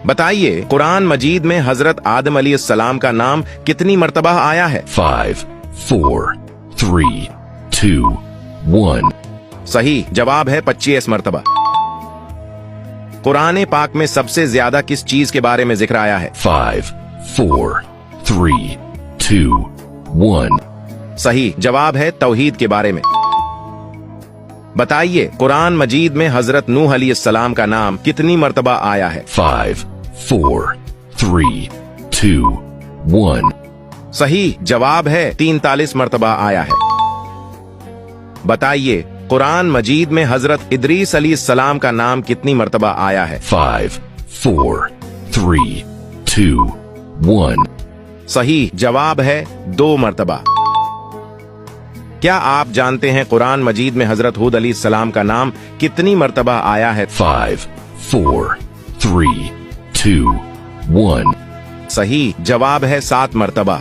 बताइए कुरान मजीद में हजरत आदम अलैहिस्सलाम का नाम कितनी मर्तबा आया है? 5, 4, 3, 2, 1. सही जवाब है 25 मर्तबा। कुरान पाक में सबसे ज्यादा किस चीज के बारे में जिक्र आया है? 5, 4, 3, 2, 1. सही जवाब है तौहीद के बारे में। बताइए कुरान मजीद में हजरत नूह अलैहिस्सलाम का नाम कितनी मर्तबा आया है? 5, 4, 3, 2, 1. सही जवाब है 43 मर्तबा आया है। बताइए कुरान मजीद में हजरत इदरीस अलैहिस्सलाम का नाम कितनी मर्तबा आया है? 5, 4, 3, 2, 1. सही जवाब है 2 मर्तबा। क्या आप जानते हैं कुरान मजीद में हजरत हूद अलैहिस्सलाम का नाम कितनी मर्तबा आया है? 5, 4, 3, 2, 1. सही जवाब है 7 मर्तबा।